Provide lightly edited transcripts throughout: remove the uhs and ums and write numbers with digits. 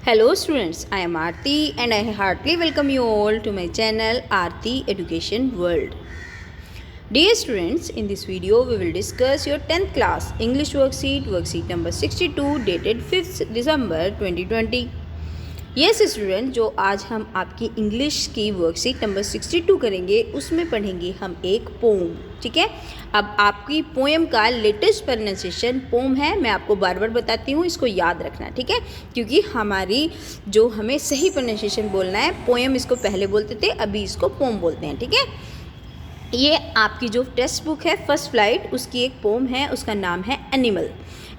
Hello students, I am Aarti and I heartily welcome you all to my channel Aarti Education World. Dear students, in this video we will discuss your 10th class English worksheet number 62 dated 5th December 2020. Yes student, जो आज हम आपकी English की worksheet number 62 करेंगे उसमें पढ़ेंगे हम एक पोम। ठीक है, अब आपकी पोएम का लेटेस्ट प्रोनाउंसिएशन पोम है। मैं आपको बार बार बताती हूँ, इसको याद रखना। ठीक है, क्योंकि हमें सही प्रोनाउंसिएशन बोलना है। पोएम इसको पहले बोलते थे, अभी इसको पोम बोलते हैं। ठीक है, ये आपकी जो टेक्स्ट बुक है फर्स्ट फ्लाइट, उसकी एक पोम है, उसका नाम है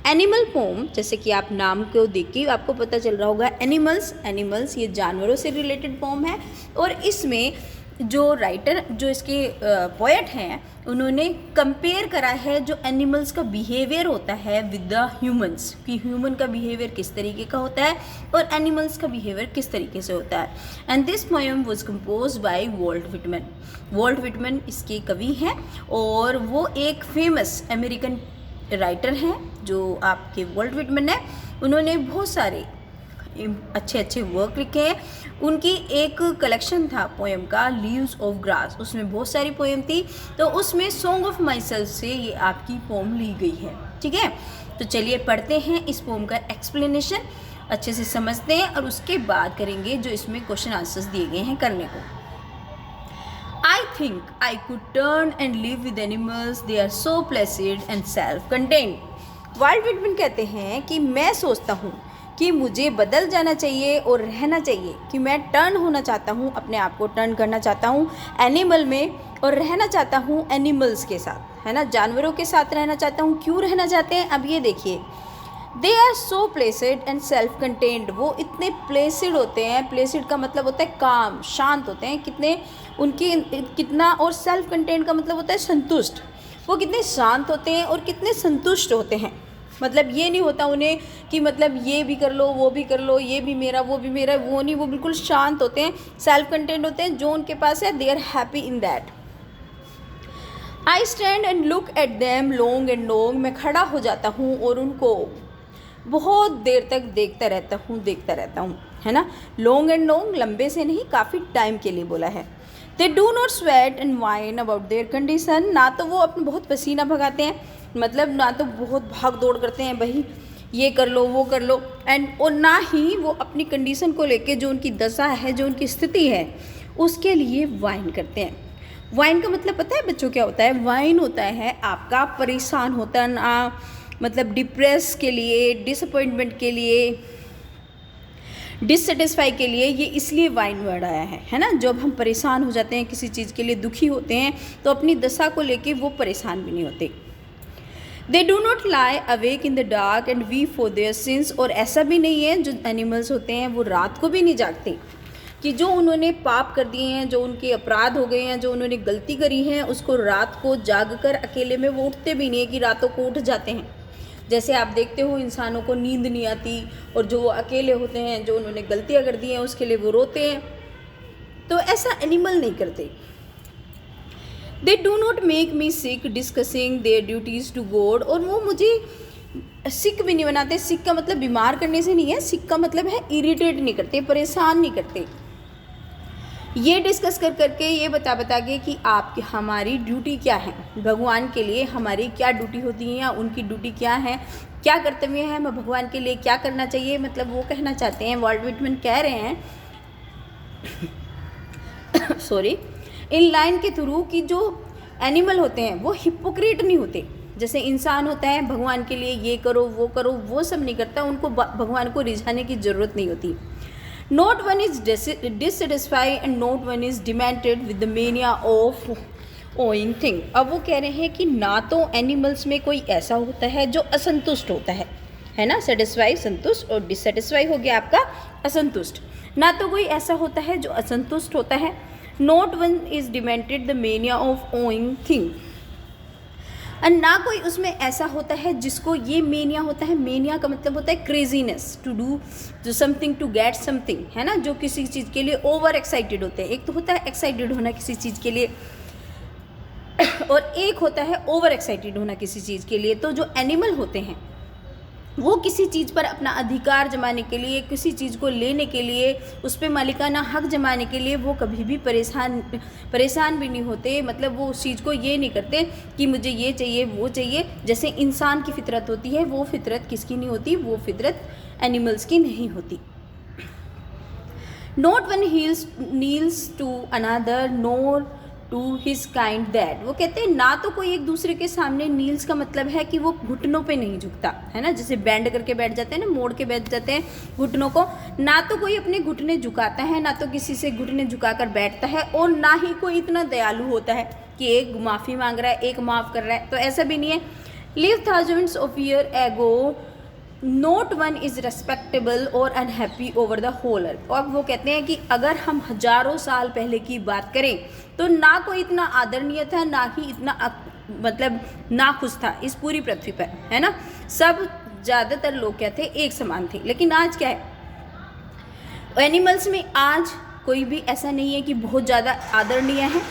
एनिमल पोम। जैसे कि आप नाम को देख के आपको पता चल रहा होगा, एनिमल्स ये जानवरों से रिलेटेड पोम है। और इसमें जो राइटर, जो इसके पोएट हैं, उन्होंने कंपेयर करा है जो एनिमल्स का बिहेवियर होता है विद द ह्यूमंस, कि ह्यूमन का बिहेवियर किस तरीके का होता है और एनिमल्स का बिहेवियर किस तरीके से होता है। And this poem was composed bye Walt Whitman इसके कवि हैं और वो एक फेमस अमेरिकन राइटर हैं जो आपके वॉल्ट विटमैन है। उन्होंने बहुत सारे अच्छे वर्क लिखे हैं। उनकी एक कलेक्शन था पोएम का, लीव्स ऑफ ग्रास, उसमें बहुत सारी पोएम थी। तो उसमें सॉन्ग ऑफ माई सेल्फ से ये आपकी पोएम ली गई है। ठीक है, तो चलिए पढ़ते हैं इस पोएम का एक्सप्लेनेशन, अच्छे से समझते हैं और उसके बाद करेंगे जो इसमें क्वेश्चन आंसर्स दिए गए हैं करने को। I think I could turn and live with animals. They are so placid and self-contained. Walt Whitman कहते हैं कि मैं सोचता हूँ कि मुझे बदल जाना चाहिए और रहना चाहिए, कि मैं टर्न होना चाहता हूँ, अपने आप को टर्न करना चाहता हूँ एनिमल में और रहना चाहता हूँ एनिमल्स के साथ, है ना, जानवरों के साथ रहना चाहता हूँ। क्यों रहना चाहते हैं, अब ये देखिए। They are so placid and self contained, वो इतने प्लेसिड होते हैं। प्लेसिड का मतलब होता है काम, शांत होते हैं, कितना, और सेल्फ कंटेन्ड का मतलब होता है संतुष्ट। वो कितने शांत होते हैं और कितने संतुष्ट होते हैं। मतलब ये नहीं होता उन्हें कि मतलब ये भी कर लो, वो भी कर लो, ये भी मेरा, वो भी मेरा, वो नहीं, वो बिल्कुल शांत होते हैं, सेल्फ कंटेन्ड होते हैं। जो उनके पास है they are happy in that. I stand and look at them long and long, मैं खड़ा हो जाता हूँ और उनको बहुत देर तक देखता रहता हूँ, है ना। लॉन्ग एंड लॉन्ग, लंबे से नहीं, काफ़ी टाइम के लिए बोला है। दे do not sweat and wine about their condition, ना तो वो अपने बहुत पसीना भगाते हैं, मतलब ना तो बहुत भाग दौड़ करते हैं, भाई ये कर लो वो कर लो, और ना ही वो अपनी कंडीशन को लेके, जो उनकी दशा है, जो उनकी स्थिति है, उसके लिए वाइन करते हैं। वाइन का मतलब पता है बच्चों क्या होता है? वाइन होता है आपका परेशान होता ना, मतलब डिप्रेस के लिए, डिसअपॉइंटमेंट के लिए, डिससेटिस्फाई के लिए, ये इसलिए वाइन वर्ड आया है ना। जब हम परेशान हो जाते हैं किसी चीज़ के लिए, दुखी होते हैं, तो अपनी दशा को लेके वो परेशान भी नहीं होते। They do not lie awake in the dark and weep for their sins, और ऐसा भी नहीं है, जो एनिमल्स होते हैं वो रात को भी नहीं जागते, कि जो उन्होंने पाप कर दिए हैं, जो उनके अपराध हो गए हैं, जो उन्होंने गलती करी है, उसको रात को जाग कर अकेले में वो उठते भी नहीं है कि रातों को उठ जाते हैं। जैसे आप देखते हो इंसानों को नींद नहीं आती, और जो वो अकेले होते हैं, जो उन्होंने गलतियाँ कर दी हैं, उसके लिए वो रोते हैं। तो ऐसा एनिमल नहीं करते। They do not make me sick discussing their duties to God, और वो मुझे सिक भी नहीं बनाते। सिक का मतलब बीमार करने से नहीं है, सिक का मतलब है इरिटेट नहीं करते, परेशान नहीं करते। ये डिस्कस करके, ये बता के कि आपकी हमारी ड्यूटी क्या है, भगवान के लिए हमारी क्या ड्यूटी होती है, या उनकी ड्यूटी क्या है, क्या कर्तव्य है, हमें भगवान के लिए क्या करना चाहिए, मतलब वो कहना चाहते हैं, वॉल्ट विटमैन कह रहे हैं सॉरी, इन लाइन के थ्रू, कि जो एनिमल होते हैं वो हिपोक्रेट नहीं होते। जैसे इंसान होता है, भगवान के लिए ये करो वो सब नहीं करता, उनको भगवान को रिझाने की ज़रूरत नहीं होती। Not one is dissatisfied and not one is demented with the mania of owing thing। अब वो कह रहे हैं कि ना तो एनिमल्स में कोई ऐसा होता है जो असंतुष्ट होता है ना, सेटिस्फाई संतुष्ट, और डिससेटिस्फाई हो गया आपका असंतुष्ट। ना तो कोई ऐसा होता है जो असंतुष्ट होता है। Not one is demented the mania of owing thing, और ना कोई उसमें ऐसा होता है जिसको ये मेनिया होता है। मेनिया का मतलब होता है क्रेजीनेस, टू डू जो समथिंग टू गेट समथिंग, है ना, जो किसी चीज़ के लिए ओवर एक्साइटेड होते हैं। एक तो होता है एक्साइटेड होना किसी चीज़ के लिए, और एक होता है ओवर एक्साइटेड होना किसी चीज़ के लिए। तो जो एनिमल होते हैं वो किसी चीज़ पर अपना अधिकार जमाने के लिए, किसी चीज़ को लेने के लिए, उस पर मालिकाना हक जमाने के लिए वो कभी भी परेशान भी नहीं होते। मतलब वो उस चीज़ को ये नहीं करते कि मुझे ये चाहिए वो चाहिए। जैसे इंसान की फितरत होती है, वो फितरत किसकी नहीं होती, वो फितरत एनिमल्स की नहीं होती। Not one kneels to another nor to his kind that. वो कहते हैं ना तो कोई एक दूसरे के सामने नील्स का मतलब है कि वो घुटनों पे नहीं झुकता है ना, जैसे बैंड करके बैठ जाते हैं ना, मोड़ के बैठ जाते हैं घुटनों को। ना तो कोई अपने घुटने झुकाता है, ना तो किसी से घुटने झुकाकर बैठता है, और ना ही कोई इतना दयालु होता है कि एक माफ़ी मांग रहा है, एक माफ़ कर रहा है, तो ऐसा भी नहीं है। Live thousands of year ago not one is respectable और unhappy over the whole earth. और वो कहते हैं कि अगर हम हजारों साल पहले की बात करें तो ना कोई इतना आदरणीय था, ना ही इतना मतलब नाखुश था इस पूरी पृथ्वी पर, है ना। सब ज़्यादातर लोग क्या थे, एक समान थे। लेकिन आज क्या है, एनिमल्स में आज कोई भी ऐसा नहीं है कि बहुत ज़्यादा आदरणीय है,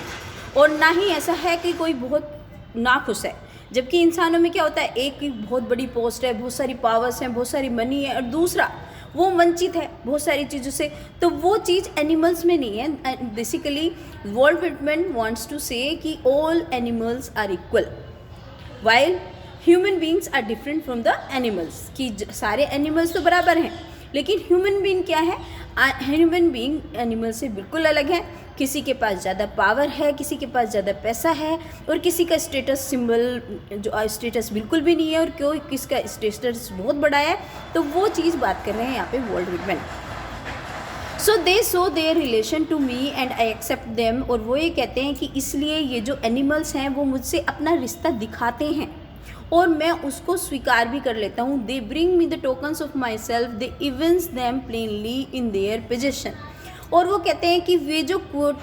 और ना ही ऐसा है कि कोई बहुत नाखुश है। जबकि इंसानों में क्या होता है, एक की बहुत बड़ी पोस्ट है, बहुत सारी पावर्स हैं, बहुत सारी मनी है, और दूसरा वो वंचित है बहुत सारी चीज़ों से। तो वो चीज़ एनिमल्स में नहीं है। Basically Walt Whitman wants to say कि all animals are equal while human beings are different from the animals. कि सारे एनिमल्स तो बराबर हैं, लेकिन ह्यूमन बींग क्या है, ह्यूमन बींग एनिमल से बिल्कुल अलग है। किसी के पास ज़्यादा पावर है, किसी के पास ज़्यादा पैसा है, और किसी का स्टेटस सिंबल जो स्टेटस बिल्कुल भी नहीं है, और क्यों किसका स्टेटस बहुत बड़ा है। तो वो चीज़ बात कर रहे हैं यहाँ पे Walt Whitman. So they show their relation to me and I accept them. और वो ये कहते हैं कि इसलिए ये जो एनिमल्स हैं वो मुझसे अपना रिश्ता दिखाते हैं और मैं उसको स्वीकार भी कर लेता हूँ। They bring me the tokens of my self, they evince them plainly in their position. और वो कहते हैं कि वे जो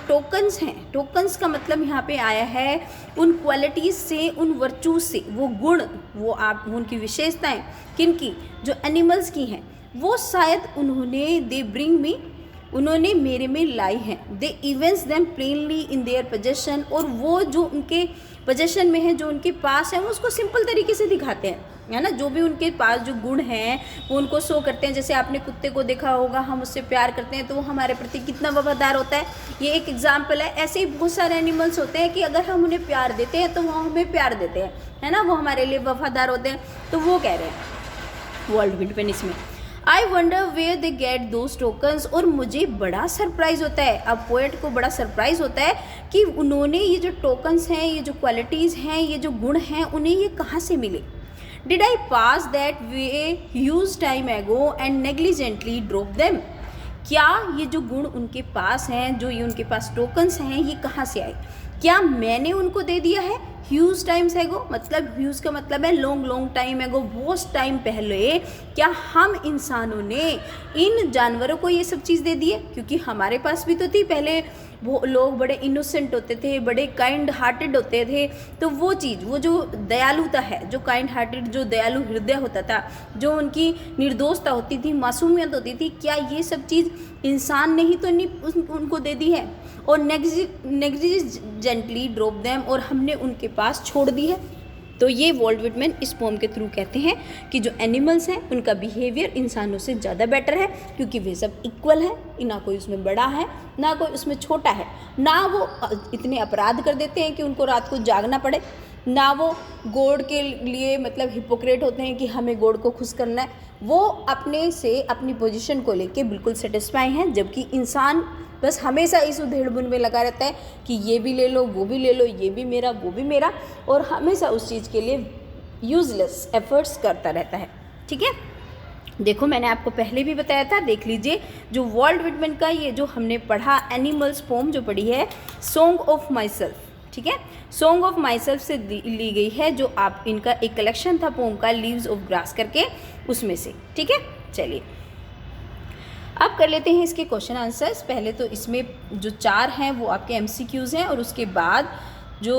टोकन्स हैं, टोकन्स का मतलब यहाँ पे आया है उन क्वालिटीज़ से, उन वर्चूज से, वो गुण, वो आप उनकी विशेषताएं किनकी, जो एनिमल्स की हैं, वो शायद उन्होंने दे ब्रिंग मी, उन्होंने मेरे में लाई हैं। They evince them plainly in their possession. और वो जो उनके पोजेशन में है, जो उनके पास है, वो उसको सिंपल तरीके से दिखाते हैं, है ना। जो भी उनके पास जो गुण हैं वो उनको शो करते हैं। जैसे आपने कुत्ते को देखा होगा, हम उससे प्यार करते हैं तो वो हमारे प्रति कितना वफादार होता है, ये एक एग्जाम्पल है। ऐसे ही बहुत सारे एनिमल्स होते हैं कि अगर हम उन्हें प्यार देते हैं तो वो हमें प्यार देते हैं, है ना, वो हमारे लिए वफादार होते हैं। तो वो कह रहे हैं वॉल्ट विटमैन इसमें, I wonder where they get those tokens. और मुझे बड़ा सरप्राइज़ होता है, अब पोएट को बड़ा सरप्राइज़ होता है कि उन्होंने ये जो टोकन्स हैं, ये जो क्वालिटीज़ हैं, ये जो गुण हैं, उन्हें ये कहाँ से मिले। Did I pass that way huge time एगो एंड नेग्लिजेंटली ड्रॉप देम। क्या ये जो गुण उनके पास हैं, जो ये उनके पास टोकन्स हैं, ये कहाँ से आए, क्या मैंने उनको दे दिया है ह्यूज टाइम्स एगो। मतलब ह्यूज का मतलब है लॉन्ग टाइम एगो, बहुत टाइम पहले क्या हम इंसानों ने इन जानवरों को ये सब चीज़ दे दी है, क्योंकि हमारे पास भी तो थी पहले। वो लोग बड़े इनोसेंट होते थे, बड़े काइंड हार्टेड होते थे। तो वो चीज़, वो जो दयालुता है, जो काइंड हार्टेड, जो दयालु हृदय होता था, जो उनकी निर्दोषता होती थी, मासूमियत होती थी, क्या ये सब चीज़ इंसान ने ही तो नहीं उनको दे दी है। और नेग्लिजेंटली ड्रॉप देम, और हमने उनके पास छोड़ दी है। तो ये वॉल्ट विटमैन इस पोम के थ्रू कहते हैं कि जो एनिमल्स हैं उनका बिहेवियर इंसानों से ज़्यादा बेटर है, क्योंकि वे सब इक्वल है, ना कोई उसमें बड़ा है ना कोई उसमें छोटा है, ना वो इतने अपराध कर देते हैं कि उनको रात को जागना पड़े, ना वो गॉड के लिए मतलब हिपोक्रेट होते हैं कि हमें गॉड को खुश करना है। वो अपने से अपनी पोजीशन को लेके बिल्कुल सेटिस्फाई हैं, जबकि इंसान बस हमेशा इस उधेड़-बुन में लगा रहता है कि ये भी ले लो, वो भी ले लो, ये भी मेरा, वो भी मेरा, और हमेशा उस चीज़ के लिए यूजलेस एफर्ट्स करता रहता है। ठीक है, देखो मैंने आपको पहले भी बताया था, देख लीजिए जो वॉल्ट विटमैन का ये जो हमने पढ़ा एनिमल्स पोम जो पढ़ी है, सॉन्ग ऑफ माई सेल्फ, ठीक है, सॉन्ग ऑफ माई सेल्फ से ली गई है, जो आप इनका एक कलेक्शन था पोम का, लीव्स ऑफ ग्रास करके, उसमें से। ठीक है, चलिए अब कर लेते हैं इसके क्वेश्चन आंसर्स। पहले तो इसमें जो 4 हैं वो आपके एमसीक्यूज़ हैं, और उसके बाद जो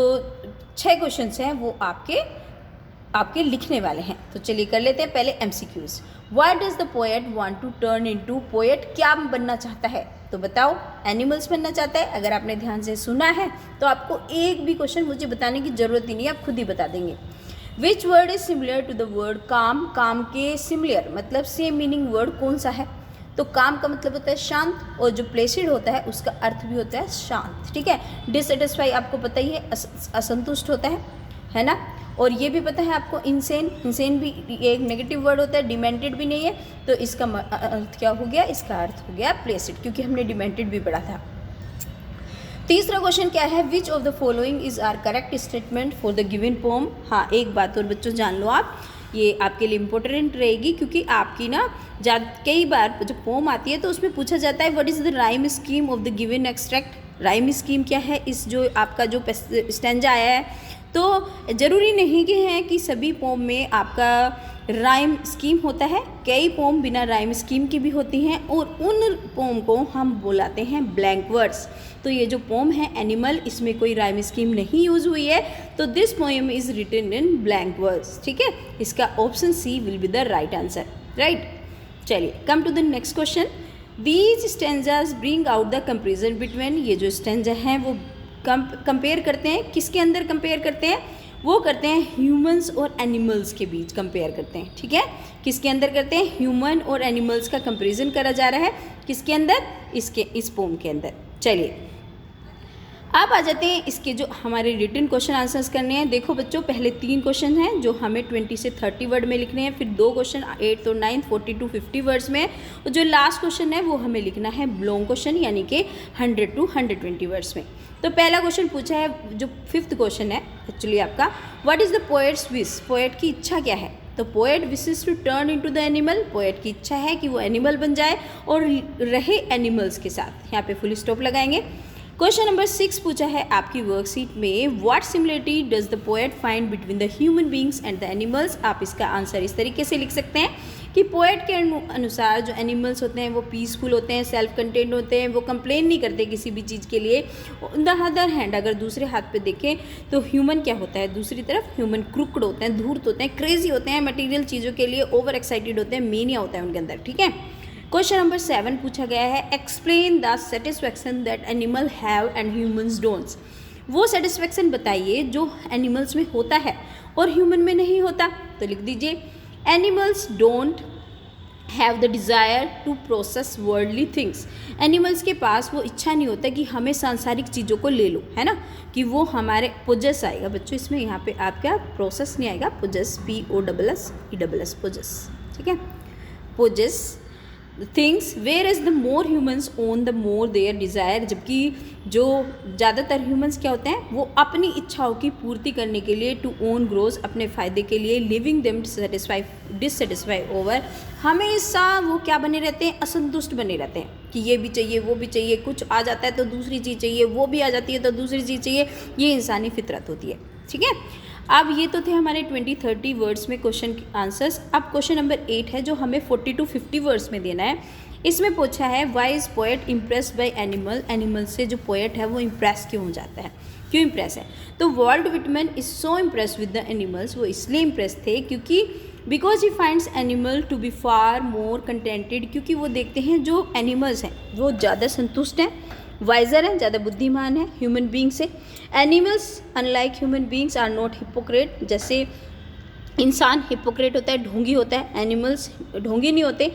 6 क्वेश्चंस हैं वो आपके लिखने वाले हैं। तो चलिए कर लेते हैं पहले MCQs. What does the poet want to turn into. Poet क्या बनना चाहता है, तो बताओ। एनिमल्स बनना चाहता है। अगर आपने ध्यान से सुना है तो आपको एक भी क्वेश्चन मुझे बताने की ज़रूरत ही नहीं है, आप खुद ही बता देंगे। Which word is similar to the word calm, काम के सिमिलर मतलब सेम मीनिंग वर्ड कौन सा है? तो काम का मतलब होता है शांत, और जो प्लेसिड होता है उसका अर्थ भी होता है शांत, ठीक है। डिससेटिस्फाई आपको पता ही है, असंतुष्ट होता है ना। और ये भी पता है आपको इंसेन, इंसेन भी एक नेगेटिव वर्ड होता है, डिमेंटेड भी नहीं है, तो इसका अर्थ क्या हो गया? इसका अर्थ हो गया प्लेसिड, क्योंकि हमने डिमेंटेड भी पढ़ा था। तीसरा क्वेश्चन क्या है? Which of the following is are correct statement for the given poem. हाँ, एक बात और बच्चों जान लो आप, ये आपके लिए इम्पोर्टेंट रहेगी, क्योंकि आपकी ना कई बार जो पोम आती है तो उसमें पूछा जाता है what is the rhyme scheme of the given extract. Rhyme scheme क्या है? इस जो आपका जो स्टैंजा आया है, तो ज़रूरी नहीं कि है कि सभी पोम में आपका राइम स्कीम होता है, कई पोम बिना राइम स्कीम की भी होती हैं, और उन पोम को हम बुलाते हैं ब्लैंक वर्ड्स। तो ये जो पोम है एनिमल, इसमें कोई राइम स्कीम नहीं यूज़ हुई है, तो this poem is written in blank words, ठीक है। इसका option C will be the right answer, right. चलिए, come to the next question. These stanzas bring out the comparison between. ये जो स्टेंजा हैं वो कंपेयर करते हैं, किसके अंदर कंपेयर करते हैं? वो करते हैं ह्यूमंस और एनिमल्स के बीच कंपेयर करते हैं, ठीक है। किसके अंदर करते हैं? ह्यूमन और एनिमल्स का कंपैरिजन करा जा रहा है, किसके अंदर? इस पोम के अंदर। चलिए, अब आ जाते हैं इसके जो हमारे रिटन क्वेश्चन आंसर्स करने हैं। देखो बच्चों, पहले 3 क्वेश्चन हैं जो हमें 20 से 30 वर्ड में लिखने हैं, फिर 2 क्वेश्चन 8 और 9 40 to 50 वर्ड्स में, और जो लास्ट क्वेश्चन है वो हमें लिखना है लॉन्ग क्वेश्चन, यानी कि 100 to 120 वर्ड्स में। तो पहला क्वेश्चन पूछा है, जो 5th क्वेश्चन है एक्चुअली आपका, what is the poet's wish. Poet की इच्छा क्या है? तो poet wishes to turn into the animal. Poet की इच्छा है कि वो एनिमल बन जाए और रहे एनिमल्स के साथ। यहाँ पे फुल स्टॉप लगाएंगे। क्वेश्चन नंबर 6 पूछा है आपकी वर्कशीट में, what similarity does the poet find between the human beings and the animals. आप इसका आंसर इस तरीके से लिख सकते हैं कि पोएट के अनुसार जो एनिमल्स होते हैं वो पीसफुल होते हैं, सेल्फ कंटेंट होते हैं, वो कंप्लेन नहीं करते किसी भी चीज़ के लिए। ऑन द अदर हैंड अगर दूसरे हाथ पे देखें तो ह्यूमन क्या होता है? दूसरी तरफ ह्यूमन क्रुक्ड होते हैं, धूर्त होते हैं, क्रेजी होते हैं, मटेरियल चीज़ों के लिए ओवर एक्साइटेड होते हैं, मेनिया होता है उनके अंदर, ठीक है। क्वेश्चन नंबर 7 पूछा गया है, explain the satisfaction that animal have and humans don'ts. वो सेटिस्फैक्शन बताइए जो एनिमल्स में होता है और ह्यूमन में नहीं होता। तो लिख दीजिए, animals don't have the desire to possess worldly things. Animals के पास वो इच्छा नहीं होता कि हमें सांसारिक चीज़ों को ले लो, है ना, कि वो हमारे पोजेस आएगा बच्चों, इसमें यहाँ पे आपका प्रोसेस नहीं आएगा, पोजेस, POSSESS पोजेस, ठीक है, possess things, where is the more humans own the more their desire. जबकि जो ज़्यादातर ह्यूमंस क्या होते हैं, वो अपनी इच्छाओं की पूर्ति करने के लिए, टू ओन ग्रोज, अपने फ़ायदे के लिए, लिविंग देम डिससेटिस्फाई ओवर, हमेशा वो क्या बने रहते हैं? असंतुष्ट बने रहते हैं कि ये भी चाहिए, वो भी चाहिए, कुछ आ जाता है तो दूसरी चीज़ चाहिए, वो भी आ जाती है तो दूसरी चीज़ चाहिए। ये इंसानी फितरत होती है, ठीक है। अब ये तो थे हमारे 20-30 वर्ड्स में क्वेश्चन आंसर्स। अब क्वेश्चन नंबर 8 है जो हमें 40 to 50 वर्ड्स में देना है। इसमें पूछा है, why is poet impressed by animal. Animal से जो पोएट है वो इम्प्रेस क्यों हो जाता है, क्यों इम्प्रेस है? तो Walt Whitman is so impress with the animals. वो इसलिए इम्प्रेस थे क्योंकि because he finds animal to be far more contented, क्योंकि वो देखते हैं जो एनिमल्स हैं वो ज़्यादा संतुष्ट हैं, वाइजर हैं, ज़्यादा बुद्धिमान है ह्यूमन बींग से। Animals unlike human beings are not hypocrite. जैसे इंसान हिपोक्रेट होता है, ढोंगी होता है, एनिमल्स ढोंगी नहीं होते।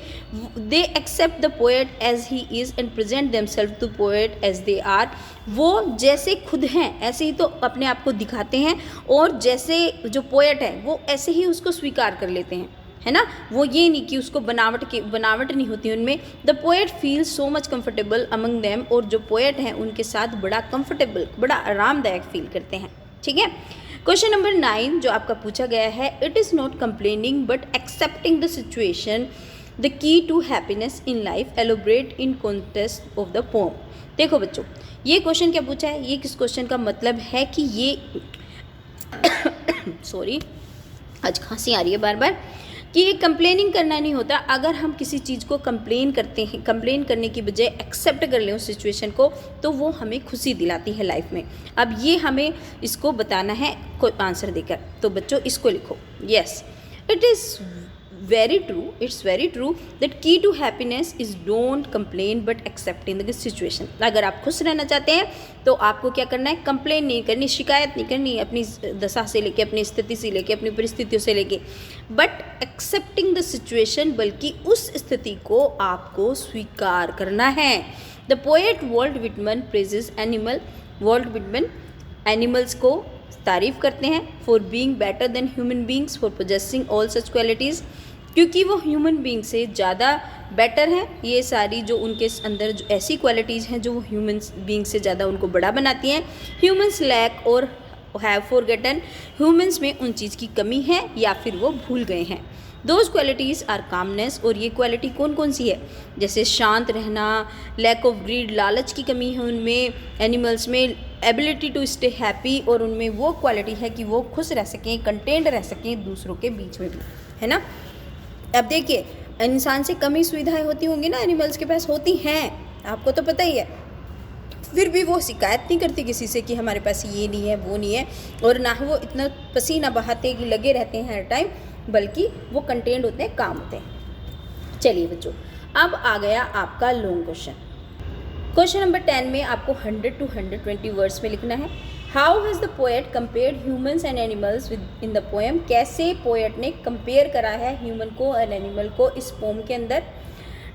They accept the poet as he is and present themselves to poet as they are. वो जैसे खुद हैं ऐसे ही तो अपने आप को दिखाते हैं, और जैसे जो पोएट है वो ऐसे ही उसको स्वीकार कर लेते हैं, है ना। वो ये नहीं कि उसको बनावट नहीं होती उनमें। The poet feel so much comfortable among them. और जो पोएट हैं उनके साथ बड़ा कंफर्टेबल, बड़ा आरामदायक फील करते हैं, ठीक है। क्वेश्चन नंबर 9 जो आपका पूछा गया है, it is not complaining but accepting the situation the key to happiness in life, elaborate in context of the poem. देखो बच्चों, ये क्वेश्चन क्या पूछा है, ये किस क्वेश्चन का मतलब है कि ये सॉरी आज खांसी आ रही है बार बार, कि ये कंप्लेनिंग करना नहीं होता। अगर हम किसी चीज़ को कंप्लेन करते हैं, कंप्लेन करने की बजाय एक्सेप्ट कर लें उस सिचुएशन को, तो वो हमें खुशी दिलाती है लाइफ में। अब ये हमें इसको बताना है कोई आंसर देकर। तो बच्चों इसको लिखो, yes, it is very true, it's very true that key to happiness is don't complain but accept in the situation. अगर आप खुश रहना चाहते हैं तो आपको क्या करना है, कंप्लेन नहीं करनी, शिकायत नहीं करनी अपनी दशा से लेके, अपनी स्थिति से लेके, अपनी परिस्थितियों से लेके, बट एक्सेप्टिंग द सिचुएशन, बल्कि उस स्थिति को आपको स्वीकार करना है। The poet Walt Whitman praises animal, Walt Whitman animals को तारीफ़ करते हैं for being better than human beings, for possessing all such qualities, क्योंकि वो ह्यूमन बींग से ज़्यादा बेटर हैं। ये सारी जो उनके अंदर जो ऐसी क्वालिटीज़ हैं जो वो ह्यूमन बींग से ज़्यादा उनको बड़ा बनाती हैं। ह्यूमंस लैक और हैव फॉरगेटन, ह्यूमंस में उन चीज़ की कमी है या फिर वो भूल गए हैं। दोज क्वालिटीज़ आर कामनेस, और ये क्वालिटी कौन कौन सी है, जैसे शांत रहना, लैक ऑफ ग्रीड, लालच की कमी है उनमें, एनिमल्स में एबिलिटी टू स्टे हैप्पी, और उनमें वो क्वालिटी है कि वो खुश रह सकें, कंटेंट रह सकें दूसरों के बीच में भी, है ना। अब देखिए, इंसान से कम ही सुविधाएं होती होंगी ना, एनिमल्स के पास होती हैं, आपको तो पता ही है, फिर भी वो शिकायत नहीं करती किसी से कि हमारे पास ये नहीं है, वो नहीं है, और ना वो इतना पसीना बहाते कि लगे रहते हैं हर टाइम, बल्कि वो कंटेंट होते हैं, काम होते हैं। चलिए बच्चों, अब आ गया आपका लॉन्ग क्वेश्चन। क्वेश्चन नंबर 10 में आपको 100 to 120 वर्ड्स में लिखना है। How has the poet compared humans and animals with in the poem, कैसे पोएट ने कंपेयर करा है ह्यूमन को और एनिमल को इस पोम के अंदर।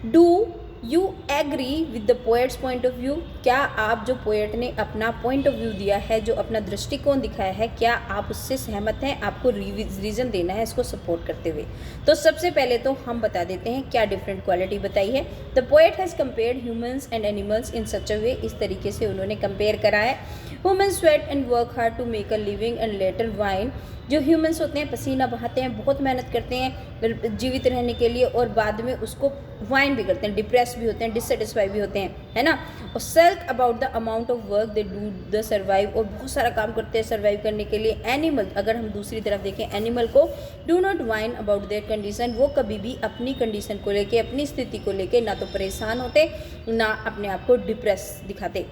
Do you agree with the poet's point of view, क्या आप जो पोएट ने अपना पॉइंट ऑफ व्यू दिया है, जो अपना दृष्टिकोण दिखाया है, क्या आप उससे सहमत हैं, आपको रीज़न देना है इसको सपोर्ट करते हुए। तो सबसे पहले तो हम बता देते हैं क्या डिफरेंट क्वालिटी बताई है। The poet has compared humans and animals in such a way, इस तरीके से उन्होंने कंपेयर करा है। Human sweat and work hard to make a living and later whine, जो ह्यूमंस होते हैं पसीना बहाते हैं, बहुत मेहनत करते हैं जीवित रहने के लिए, और बाद में उसको वाइन भी करते हैं, डिप्रेस भी होते हैं, डिससेटिस्फाई भी होते हैं, है ना। और self about the amount of work they do the survive, और बहुत सारा काम करते हैं सर्वाइव करने के लिए। एनिमल, अगर हम दूसरी तरफ देखें एनिमल को, do not wine about their condition, वो कभी भी अपनी कंडीशन को लेके, अपनी स्थिति को लेके ना तो परेशान होते, ना अपने आप को डिप्रेस दिखाते।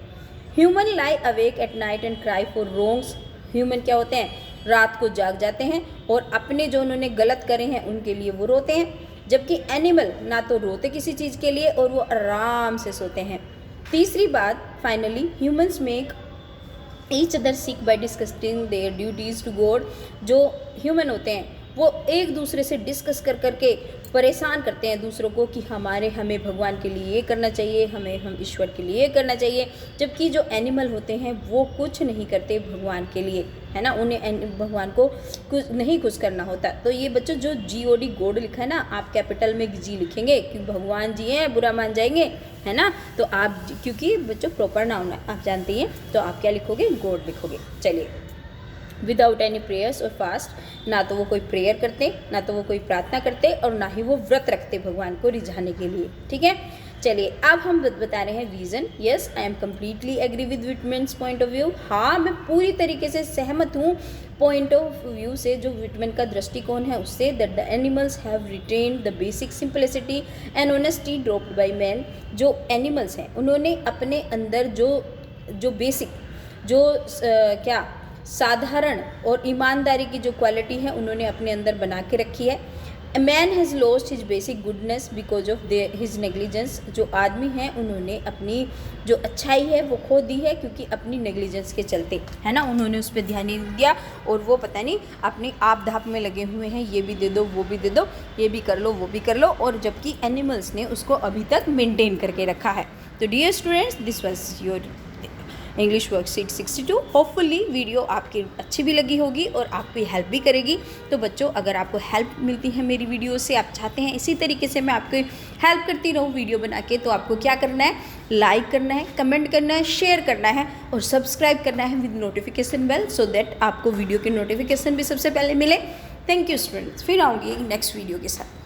Human lie awake at night and cry for wrongs, human क्या होते हैं, रात को जाग जाते हैं और अपने जो उन्होंने गलत करे हैं उनके लिए वो रोते हैं, जबकि एनिमल ना तो रोते किसी चीज़ के लिए और वो आराम से सोते हैं। तीसरी बात, finally humans make each other sick by discussing their duties to God, जो ह्यूमन होते हैं वो एक दूसरे से डिस्कस कर करके परेशान करते हैं दूसरों को कि हमें भगवान के लिए ये करना चाहिए, हम ईश्वर के लिए ये करना चाहिए, जबकि जो एनिमल होते हैं वो कुछ नहीं करते भगवान के लिए, है ना, उन्हें भगवान को कुछ नहीं कुछ करना होता। तो ये बच्चों जो GOD गॉड लिखा है ना, आप कैपिटल में जी लिखेंगे क्योंकि भगवान जी हैं, बुरा मान जाएंगे, है ना। तो आप, क्योंकि बच्चों प्रॉपर नाउन है आप जानते हैं, तो आप क्या लिखोगे, गॉड लिखोगे। चलिए, विदाउट एनी प्रेयर्स और फास्ट, ना तो वो कोई प्रेयर करते, ना तो वो कोई प्रार्थना करते, और ना ही वो व्रत रखते भगवान को रिझाने के लिए, ठीक है। चलिए, अब हम बता रहे हैं reason. Yes, I am completely agree with Whitman's point of view, हाँ मैं पूरी तरीके से सहमत हूँ पॉइंट ऑफ व्यू से, जो विटमैन का दृष्टिकोण है उससे, that the animals have retained the basic simplicity and honesty dropped by man, जो एनिमल्स हैं उन्होंने अपने अंदर जो बेसिक, जो क्या साधारण और ईमानदारी की जो क्वालिटी है उन्होंने अपने अंदर बना के रखी है। A man has lost his basic goodness because of his negligence, जो आदमी हैं उन्होंने अपनी जो अच्छाई है वो खो दी है क्योंकि अपनी नेग्लिजेंस के चलते, है ना, उन्होंने उस पर ध्यान नहीं दिया और वो पता नहीं अपनी आप धाप में लगे हुए हैं, ये भी दे दो, वो भी दे दो, ये भी कर लो, वो भी कर लो, और जबकि एनिमल्स ने उसको अभी तक मेंटेन करके रखा है। तो dear students, this was your English worksheet 62। Hopefully video आपकी अच्छी भी लगी होगी और आपकी हेल्प भी करेगी। तो बच्चों, अगर आपको हेल्प मिलती है मेरी वीडियो से, आप चाहते हैं इसी तरीके से मैं आपको हेल्प करती रहूँ वीडियो बना के, तो आपको क्या करना है, लाइक करना है, कमेंट करना है, शेयर करना है और सब्सक्राइब करना है with notification bell, so that आपको वीडियो के नोटिफिकेशन भी सबसे पहले मिले। थैंक यू स्टूडेंट्स, फिर आऊँगी नेक्स्ट वीडियो के साथ।